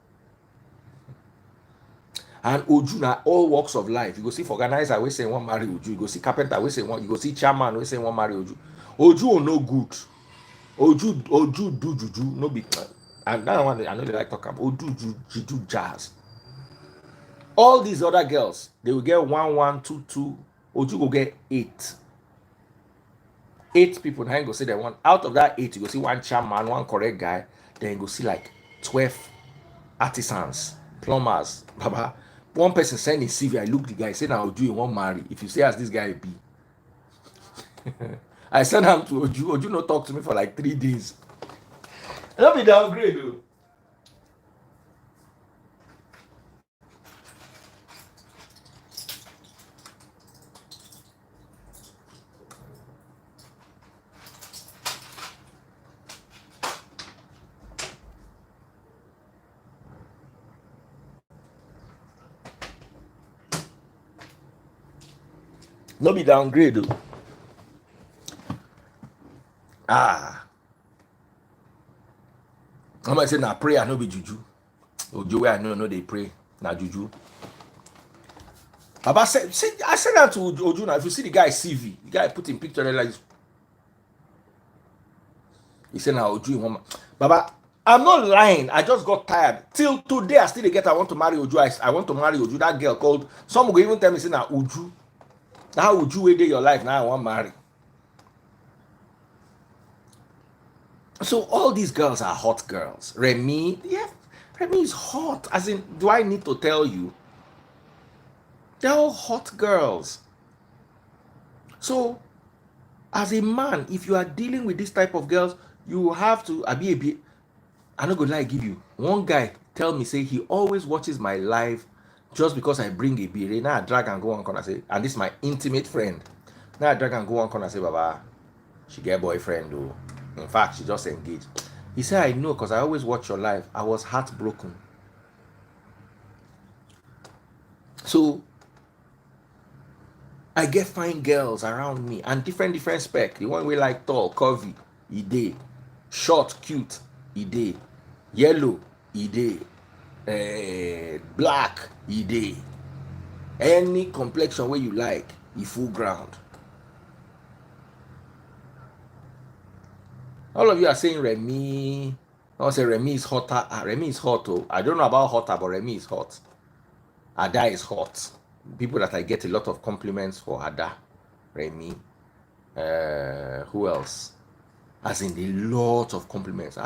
And Oju na all walks of life. You go see for organizer we say one marry Oju. You go see carpenter we say one. You go see chairman we say one marry Oju. Oju will no good. Oju do juju no be. And that one I know they like talk about. Oju do jazz. All these other girls they will get 1 1 2 2. Oju go get 8. 8 people. Now you go see that one. Out of that 8, you go see one chairman, one correct guy. Then you go see like 12 artisans, plumbers, baba. One person send his CV. I look the guy, say now Oju you won't marry. If you say as this guy be, I send him to Oju. Oju no talk to me for like 3 days. Don't be downgrade though. No be downgrade though. Ah. I'm gonna say na prayer no be juju. Oju where I know they pray. Na juju. Baba said, I said that to Oju now. If you see the guy CV, the guy put in picture there like he said now Oju in one. Baba, I'm not lying. I just got tired. Till today, I still get I want to marry Oju. I want to marry Oju. That girl called. Some will even tell me say now Oju. Now Oju way day your life. Now I want to marry. So all these girls are hot girls. Remy, yeah, Remy is hot. As in, do I need to tell you? They're all hot girls. So, as a man, if you are dealing with this type of girls, you have to be a bit. I'm not gonna lie, give you one guy tell me say he always watches my live just because I bring a beer. Now I drag and go on corner say, and this is my intimate friend. Now I drag and go on corner say, Baba, she get boyfriend though. In fact, she just engaged. He said, I know because I always watch your live. I was heartbroken. So I get fine girls around me and different spec. The one we like tall, curvy, he dey. Short, cute, he dey. Yellow, he dey. Black, he dey. Any complexion where you like, he full ground. All of you are saying Remy. I say Remy is hotter. Remy is hot. Oh, I don't know about hotter, but Remy is hot. Ada is hot. People that I get a lot of compliments for Ada, Remy. Who else? As in a lot of compliments.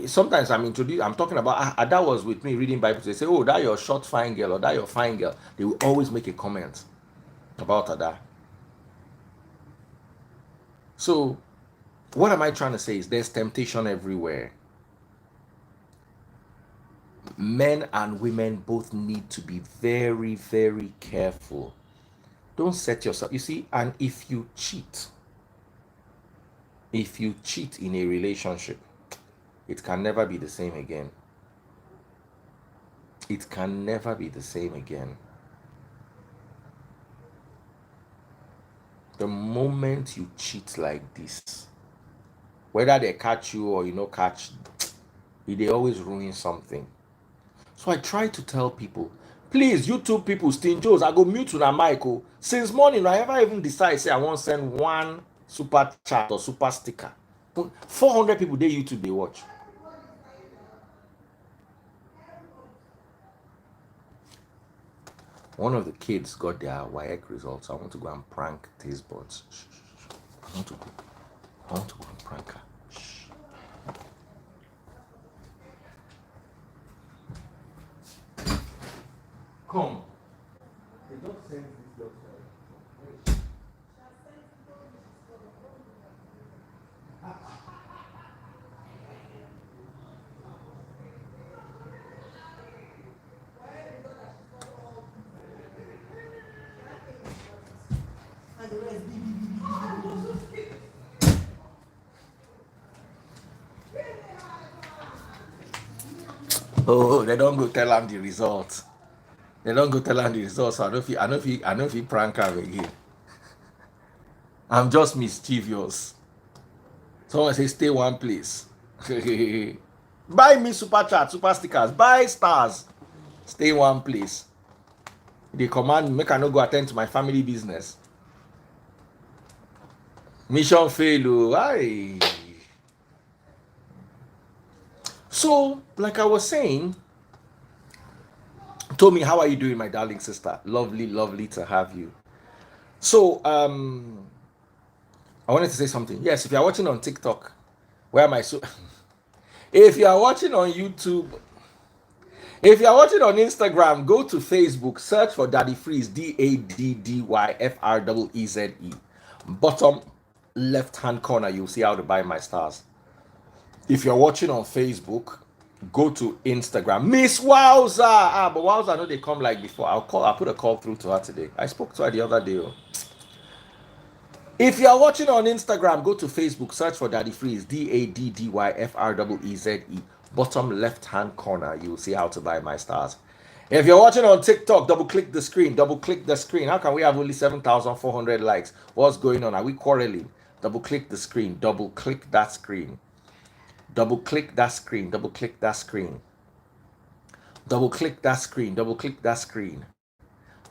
Sometimes I'm talking about Ada was with me reading Bible. They say, "Oh, that your short fine girl or that your fine girl." They will always make a comment about Ada. So, what am I trying to say is there's temptation everywhere. Men and women both need to be very, very careful. Don't set yourself, you see, and if you cheat in a relationship, it can never be the same again. It can never be the same again. The moment you cheat like this, whether they catch you or you no catch, they always ruin something. So I try to tell people, please, YouTube people, stinjos, I go mute to Michael. Since morning, I never even decide, say I want to send one super chat or super sticker. 400 people they YouTube they watch. One of the kids got their WAEC results. I want to go and prank taste buds. I want to go and prank her. Come. They don't send this doctor. Oh, they don't go tell them the results. They don't go tell them the results. So I don't know if you prank her again. I'm just mischievous. Someone say stay one place. Buy me super chat, super stickers, buy stars. Stay one place. They command me, make I not go attend to my family business. Mission fail. Aye. So, like I was saying, told me, how are you doing, my darling sister? Lovely, lovely to have you. So, I wanted to say something. Yes, if you are watching on TikTok, where am I? So, if you are watching on YouTube, if you are watching on Instagram, go to Facebook, search for Daddy Freeze, DADDYFREEZE. Bottom left hand corner, you'll see how to buy my stars. If you're watching on Facebook, go to Instagram. Miss Wowza! But Wowza, I know they come like before. I'll put a call through to her today. I spoke to her the other day. If you are watching on Instagram, go to Facebook, search for Daddy Freeze, DADDYFREEZE. Bottom left hand corner, you'll see how to buy my stars. If you're watching on TikTok, double click the screen. How can we have only 7,400 likes? What's going on? Are we quarreling? Double click the screen. Double click that screen. Double click that screen. Double click that screen. Double click that screen. Double click that screen.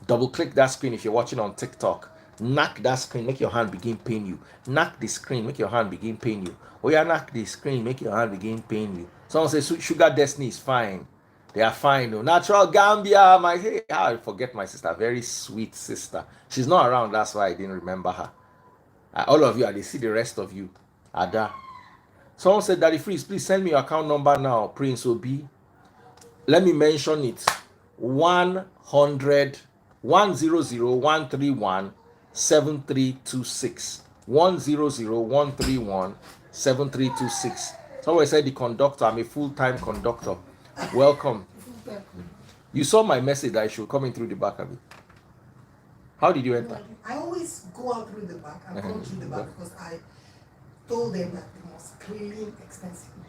Double click that screen if you're watching on TikTok. Knock that screen, make your hand begin pain you. Knock the screen, make your hand begin pain you. Oh yeah, knock the screen, make your hand begin pain you. Someone says Sugar Destiny is fine. They are fine though. Natural Gambia, I forget my sister, very sweet sister. She's not around, that's why I didn't remember her. All of you, I see the rest of you. Ada. Someone said, Daddy Freeze, please send me your account number now, Prince Obi. Let me mention it. 100-131-7326. 100-131-7326. Someone said the conductor. I'm a full-time conductor. Welcome. You saw my message that I should come in through the back of it. How did you enter? I always go out through the back and come through the back because I told them that they must clean extensively.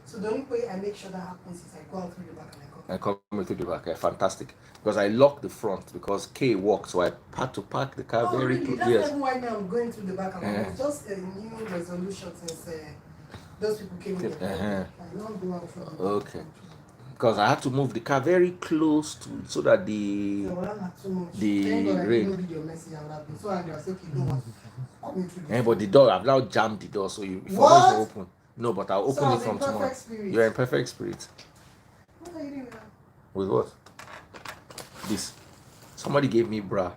So the only way I make sure that happens is I go out through the back and I come through the back. Fantastic. Because I locked the front because K walked, so I had to park the car very close. That's why now I'm going through the back and it's just a new resolution since those people came in. I don't go out from the okay. Because I had to move the car very close to so that the rain. But the door, I've now jammed the door, so you if what? I want to open. No, but I'll open it from tomorrow. You're in perfect spirit. What are you doing now? With what? This. Somebody gave me bra.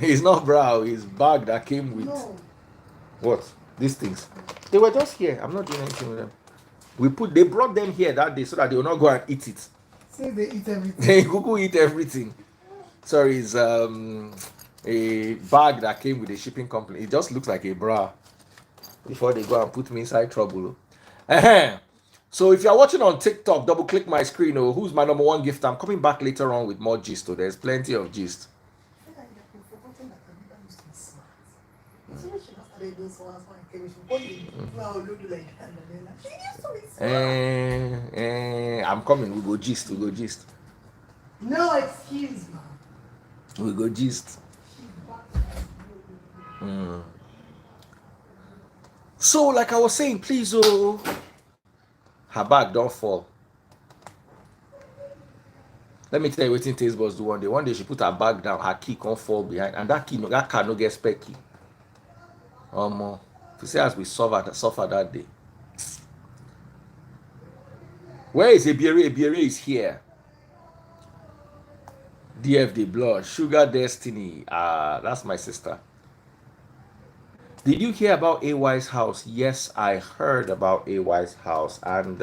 It's not bra, it's bag that came with. No. What? These things. They were just here. I'm not doing anything with them. They brought them here that day so that they will not go and eat it. Say they eat everything. They Google eat everything. Sorry, it's a bag that came with a shipping company. It just looks like a bra. Before they go and put me inside trouble. So if you're watching on TikTok, double click my screen. Oh, who's my number one gift? I'm coming back later on with more gist. So there's plenty of gist. I'm coming. We go gist. We go gist. No excuse, man. We go gist. So, like I was saying, please, oh, her bag don't fall. Let me tell you what taste buds do one day. One day she put her bag down, her key can't fall behind, and that car no get spare key. You see, as we suffer that day. Where is Ebiere? Ebiere is here. DFD Blood, Sugar Destiny. That's my sister. Did you hear about AY's house? Yes, I heard about AY's house, and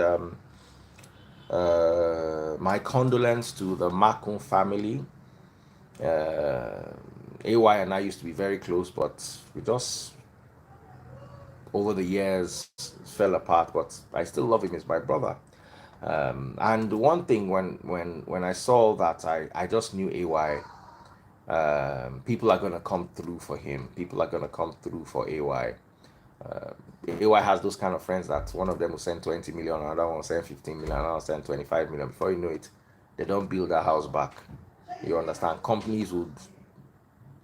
my condolence to the Makun family. AY and I used to be very close, but we just over the years fell apart. But I still love him; he's my brother. And one thing, when I saw that, I just knew AY. People are gonna come through for him. People are gonna come through for AY. AY has those kind of friends that one of them will send 20 million, another one will send 15 million, another will send 25 million. Before you know it, they don't build their house back. You understand? Companies would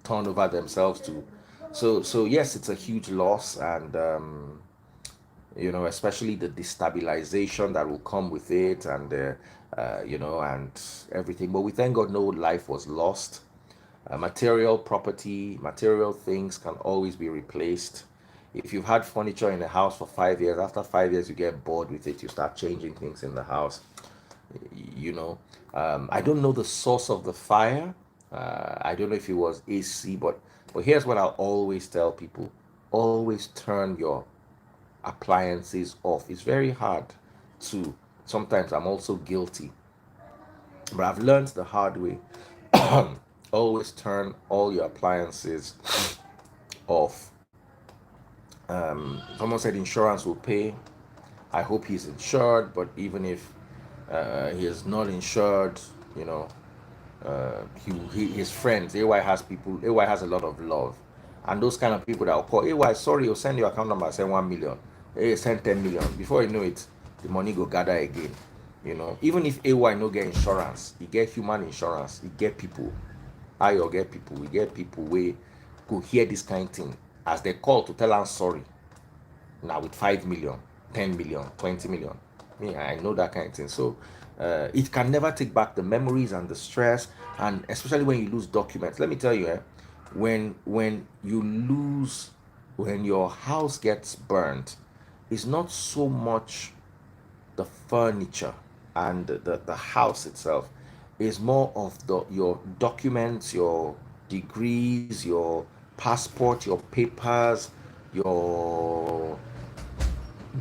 turn over themselves to. So yes, it's a huge loss, and especially the destabilization that will come with it, and and everything. But we thank God no life was lost. Material property, material things can always be replaced. If you've had furniture in the house for 5 years, after 5 years you get bored with it, you start changing things in the house. I don't know the source of the fire. I don't know if it was AC, but here's what I'll always tell people: always turn your appliances off. It's very hard to. Sometimes I'm also guilty, but I've learned the hard way. Always turn all your appliances off. Someone said insurance will pay. I hope he's insured, but even if he is not insured, his friends, AY has people, AY has a lot of love, and those kind of people that will call AY, sorry, you'll send your account number, send 1 million, hey, send 10 million. Before you know it, the money go gather again. Even if AY no get insurance, he get human insurance, he get people. I or get people, we get people we go hear this kind of thing as they call to tell us sorry. Now with 5 million, 10 million, 20 million. Me, I know that kind of thing. So it can never take back the memories and the stress, and especially when you lose documents. Let me tell you, when your house gets burned, it's not so much the furniture and the house itself. Is more of your documents, your degrees, your passport, your papers, your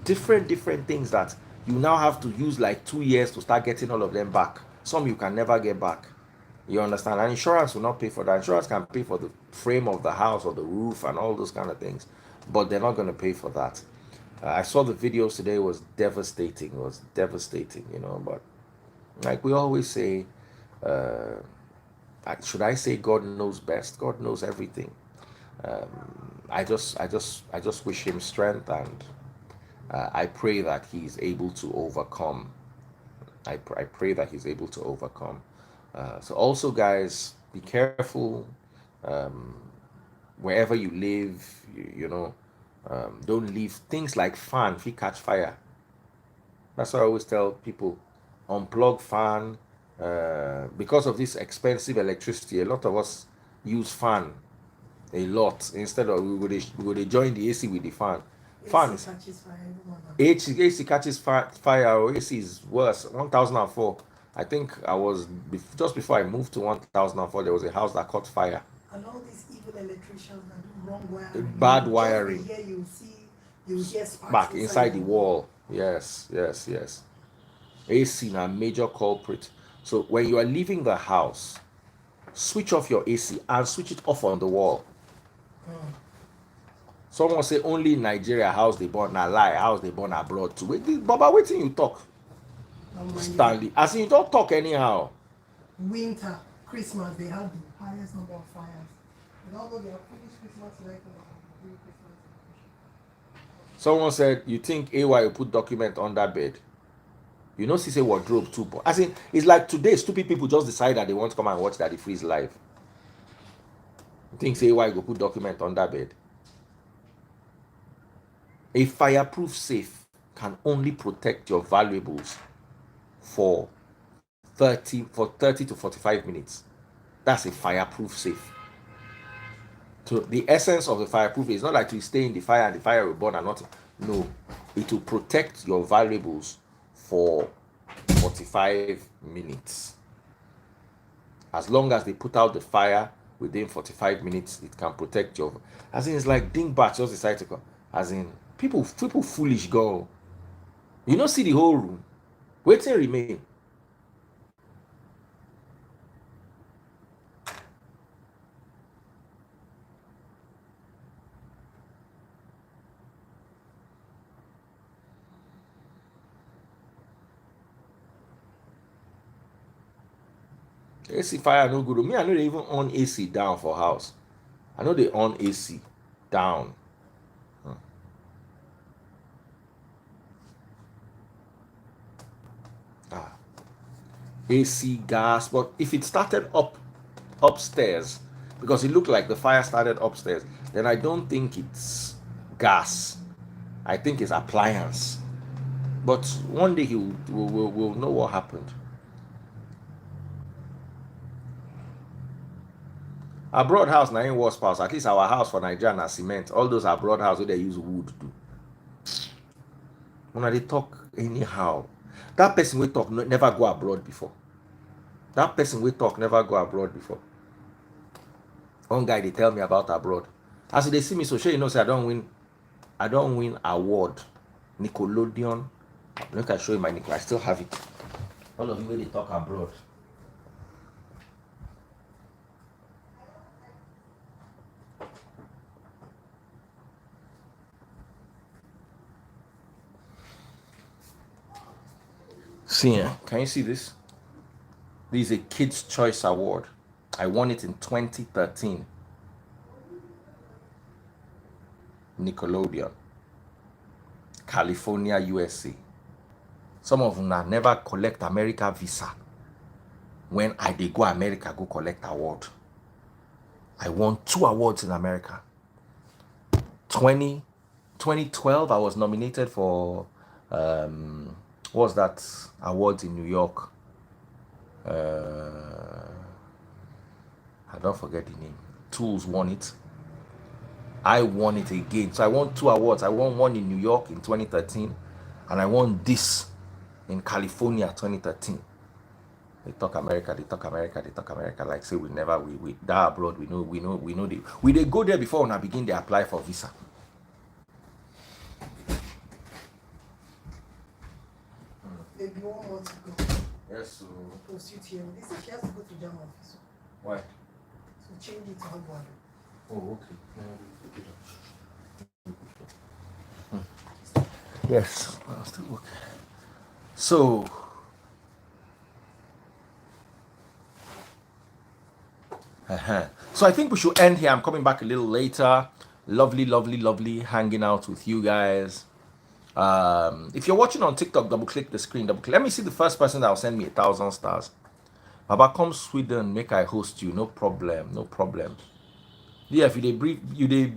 different things that you now have to use like 2 years to start getting all of them back. Some you can never get back. You understand? And insurance will not pay for that. Insurance can pay for the frame of the house or the roof and all those kind of things, but they're not going to pay for that. I saw the videos today. It was devastating. But like we always say, should I say God knows best? God knows everything. I just wish him strength, and I pray that he's able to overcome. I pray that he's able to overcome. So also, guys, be careful wherever you live. Don't leave things like fan if you catch fire. That's what I always tell people: unplug fan. Because of this expensive electricity, a lot of us use fan a lot instead of we would join the AC with the fan. Fan catches fire. AC catches fire, or AC is worse. 1004. I think I was just before I moved to 1004. There was a house that caught fire. And all these evil electricians that do wrong wiring. Bad wiring. Here you hear sparks Back inside the wall. Yes. AC na major culprit. So when you are leaving the house, switch off your AC and switch it off on the wall. Someone say only in Nigeria house they born, na lie, house they born abroad too. Wait, Baba, waiting you talk. Stanley, as in you don't talk anyhow. Winter, Christmas, they have the highest number of fires. And although they have finished Christmas right now, during Christmas. Someone said, you think AY will put document under bed? You know, she say wardrobe too. But as in, it's like today, stupid people just decide that they want to come and watch Daddy Freeze live. You think AY will put document under bed? A fireproof safe can only protect your valuables for 30 to 45 minutes. That's a fireproof safe. So the essence of the fireproof is not like you stay in the fire and the fire will burn and nothing. No, it will protect your valuables for 45 minutes. As long as they put out the fire within 45 minutes, it can protect your. As in, it's like dingbat just decide to come. As in, people foolish go. You don't see the whole room. Wait till remain. AC fire no good. Me, I know they even on AC down for house. I know they on AC down. AC, gas, but if it started upstairs, because it looked like the fire started upstairs, then I don't think it's gas. I think it's appliance. But one day we'll know what happened. Abroad house na in worst house. At least our house for Nigeria na cement. All those abroad house where they use wood do. When they talk anyhow, that person we talk never go abroad before. That person we talk never go abroad before. One guy they tell me about abroad. As they see me, so sure you know say I don't win award. Nickelodeon. Look, I show you my nickel. I still have it. All of you when they talk abroad. See, can you see this? This is a Kids' Choice Award. I won it in 2013. Nickelodeon. California, USA. Some of them never collect America visa. When I did go America, go collect award. I won 2 awards in America. 2012, I was nominated for what was that award in New York? I don't forget the name. Tools won it. I won it again. So I won 2 awards. I won one in New York in 2013, and I won this in California 2013. They talk America, they talk America, they talk America. Like say we never we that abroad. We know they go there before when I begin they apply for visa. Maybe 1 month ago. Yes, so Post it here. This is she has to go to German office. why? So change it to Hogwarts. Oh, okay. Yes, I'll still work. So so I think we should end here. I'm coming back a little later. Lovely hanging out with you guys. If you're watching on TikTok, double click the screen. Let me see the first person that will send me 1,000 stars. Baba, come Sweden, make I host you. No problem. Yeah, if you they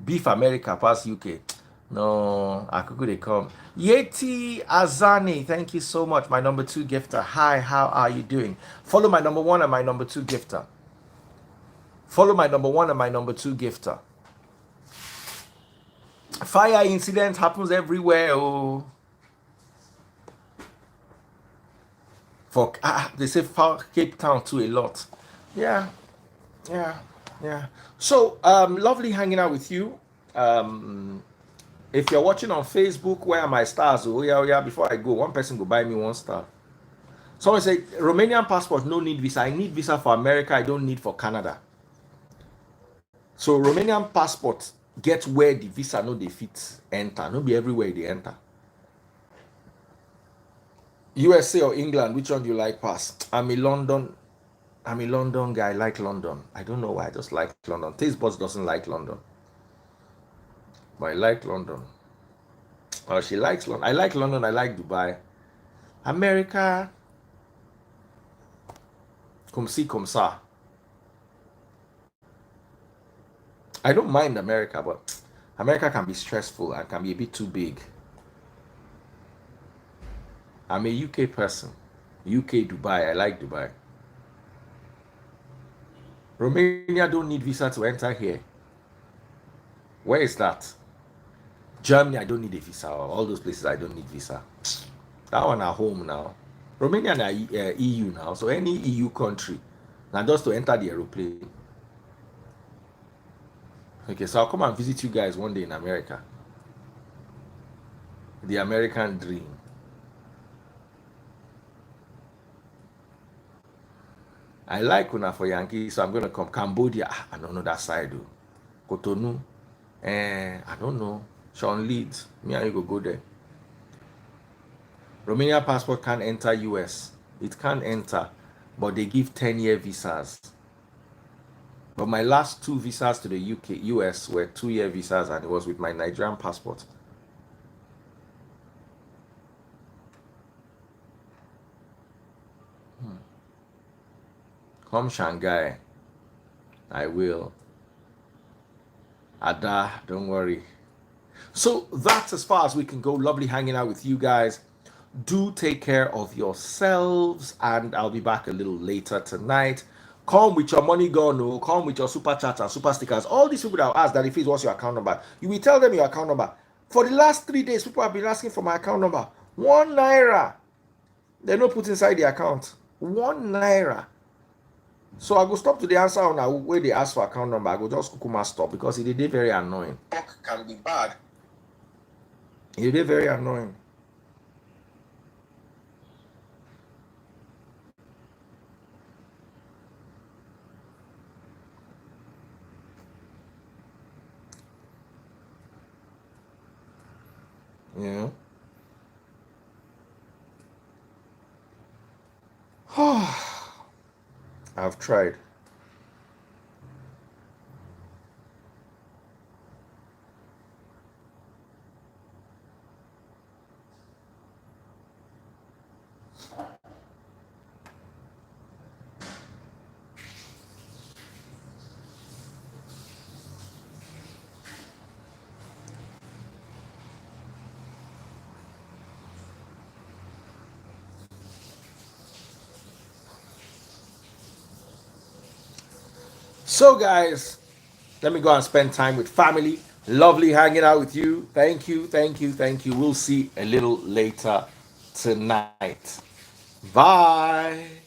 beef America past UK. No, I could they come. Yeti Azani, thank you so much. My number 2 gifter. Hi, how are you doing? Follow my number 1 and my number 2 gifter. Follow my number 1 and my number 2 gifter. Fire incident happens everywhere. Oh, for they say Cape Town too a lot. Yeah. So lovely hanging out with you. If you're watching on Facebook, where are my stars? Oh yeah. Before I go, one person go buy me 1 star. Someone say Romanian passport no need visa. I need visa for America. I don't need for Canada. So Romanian passport get where the visa no dey fit enter. No be everywhere they enter. USA or England, which one do you like pass? I'm a London guy. I like London. I don't know why. I just like London. Taste Buds doesn't like London, but I like London. Oh, she likes London. I like London. I like Dubai. America, come see, come ça. I don't mind America, but America can be stressful and can be a bit too big. I'm a UK person. UK, Dubai. I like Dubai. Romania don't need visa to enter here. Where is that? Germany, I don't need a visa. All those places, I don't need visa. That one at home now. Romania are EU now, so any EU country, now just to enter the aeroplane. Okay, so I'll come and visit you guys one day in America. The American dream. I like Una for Yankee, so I'm going to come. Cambodia, I don't know that side though. Cotonou, I don't know. Sean Leeds, me and you go there. Romania passport can't enter US. It can't enter, but they give 10-year visas. But my last 2 visas to the US were 2-year visas, and it was with my Nigerian passport. Come Shanghai. I will. Ada, don't worry. So that's as far as we can go. Lovely hanging out with you guys. Do take care of yourselves, and I'll be back a little later tonight. Come with your money gun, no. Come with your super chats and super stickers. All these people that will ask that if it was your account number, you will tell them your account number. For the last 3 days, people have been asking for my account number. 1 naira. They're not put inside the account. 1 naira. So I go stop to the answer on a way they ask for account number. I go just kukuma stop because it is very annoying. Talk can be bad. It is very annoying. Yeah. I've tried. So guys, let me go and spend time with family. Lovely hanging out with you. Thank you, thank you, thank you. We'll see a little later tonight. Bye.